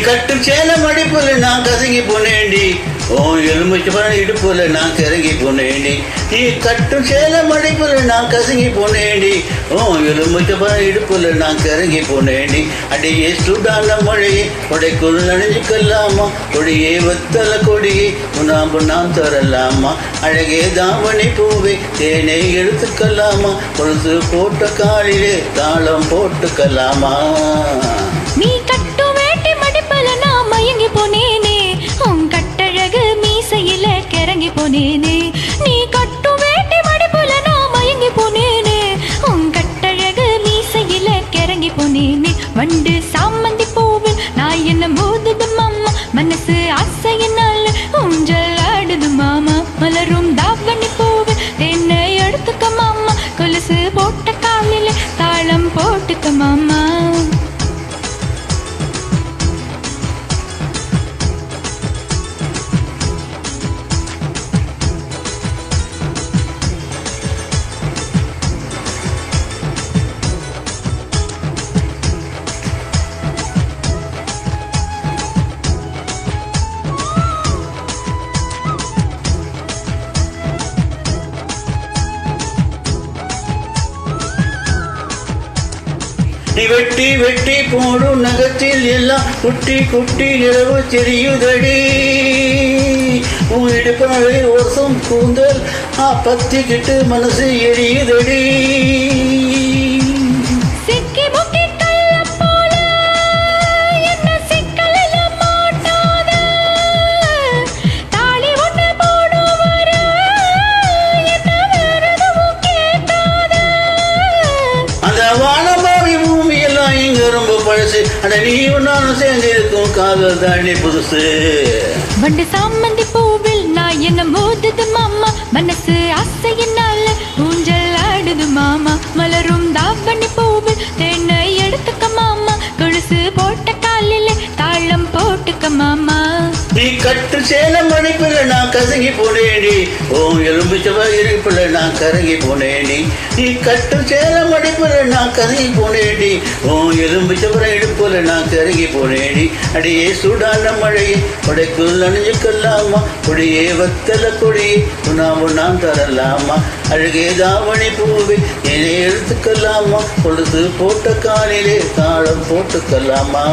கட்டும் சேல மடிப்புல நான் கசங்கி போனேண்டி ஓ எலுமிச்சு பழம் இடுப்புல நான் கிறங்கி போனேண்டி நீ கட்டும் சேல மடிப்புல நான் கசங்கி போனேண்டி ஓ எலுமிச்சு பழம் இடுப்புல நான் கிறங்கி போனேண்டி அடியே சுடான மழையே கொடைக்குள் நனைஞ்சுக்கலாமா கொடியே வத்தல கொடியே உணாம்பு நான் தரலாமா அழகே தாவணி பூவே தேனை எடுத்துக்கலாமா கொலுசு போட்ட காலிலே தாளம் போட்டுக்கலாமா நீ கட்டு வேட்டி மடிப்பல நான் மயங்கி போனேனே உன் கட்டழகு மீசையில கிறங்கி போனேனே நீ கட்டு வேட்டி மடிப்பல நான் மயங்கி போனேனே உன் கட்டழகு மீசையில கிறங்கி போனேனே வண்டு சாமந்தி பூவில் நான் என்ன மோதுது மாமா மனசு ஆசையினால ஊஞ்சல் ஆடுது மாமா மலரும் தாவணி பூவில் தென்னை எடுத்துக்க மாமா கொலுசு போட்ட காலிலே தாளம் போட்டுக்க மாமா நீ வெட்டி வெட்டி போடும் நகத்தில் எல்லாம் குட்டி குட்டி நிலவு தெரியுதடி உன் இடுப்பவை வருஷம் கூந்தல் பத்திக்கிட்டு மனசு எரியுதடி ரொம்ப பழசு அட நீயும் நானும் சேர்ந்து இருக்கும் காதல் தாண்டி புதுசு வண்டு சாமந்தி பூவில் நான் என்ன மோதுது மாமா மனசு ஆசையினால ஊஞ்சல் ஆடுது மாமா மலரும் தாவணி பூவில் தென்னை எடுத்துக்க மாமா கொலுசு போட்ட காலிலே தாளம் போட்டுக்க மாமா நீ கட்டு சேல மடிப்புல நான் கசங்கி போனேடி ஓ எலும்பிச்சவ இருப்புல நான் கரங்கி போனேடி நீ கட்டு சேல மடிப்புல நான் கசங்கி போனேடி ஓ எலும்பிச்சவர இடுப்புல நான் கரங்கி போனேடி அடியே சூடான மழையே கொடைக்குள் அணிஞ்சுக்கலாமா கொடியே வத்தல கொடியே உணாவு நான் தரலாமா அழகே தாவணி பூவே என்னை எடுத்துக்கலாமா கொலுசு போட்ட காலிலே தாளம் போட்டுக்கலாமா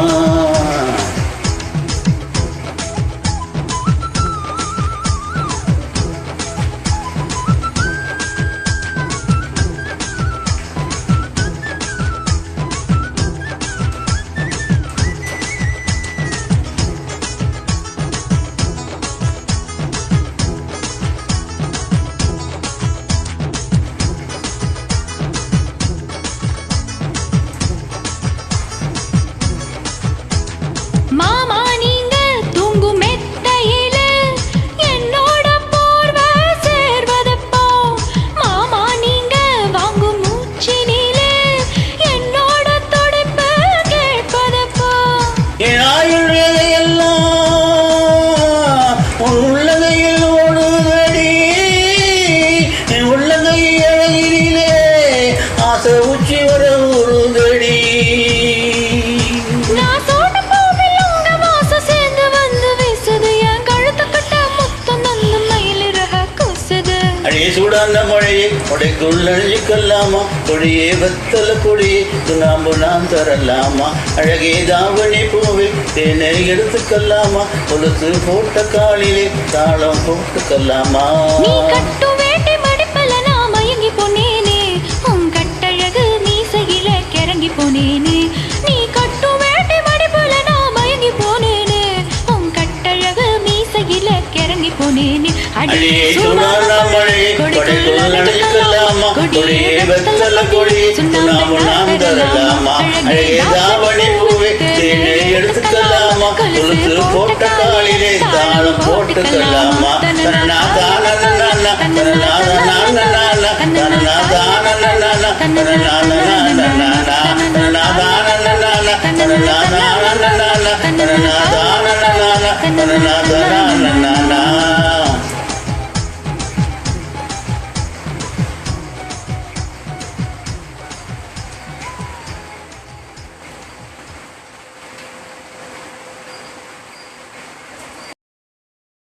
மாமா நீங்க தூங்கும் மெத்தையில என்னோட போர்வை சேர்வதப்போ மாமா நீங்க வாங்கும் மூச்சினிலே என்னோட துடிப்பு கேட்பதப்போ என் ஆயுள் வேலையெல்லாம் உன் உள்ளங்கையில் ஓடுதடி என் உள்ளங்கை அழகிலே ஆசை உச்சி வர உருதடி சூடான மழையே கொடைக்குள் அணிஞ்சுக்கலாமா கொடியே வத்தல கொடியே சுண்ணாம்பு நான் தரலாமா அழகே தாவணி பூவே தேனை எடுத்துக்கலாமா கொலுசு போட்ட காலிலே தாளம் போட்டுக்கலாமா நீ கட்டு வேட்டி மடிப்பல நான் மயங்கி போனேனே உன் கட்டழகு மீசையில கிறங்கி போனேனே நீ கட்டு வேட்டி மடிப்பல நான் மயங்கி போனேனே உன் கட்டழகு மீசையில கிறங்கி போனேனே அடியே சூடான மழையே கொடைக்குள் அணிஞ்சுக்கலாமா கொடியே வத்தல கொடியே சுண்ணாம்பு நான் தரலாமா அழகே தாவணி பூவே தேனை எடுத்துக்கலாமா கொலுசு போட்ட காலிலே தாளம் போட்டுக்கலாமா தனனா தான தனனா தான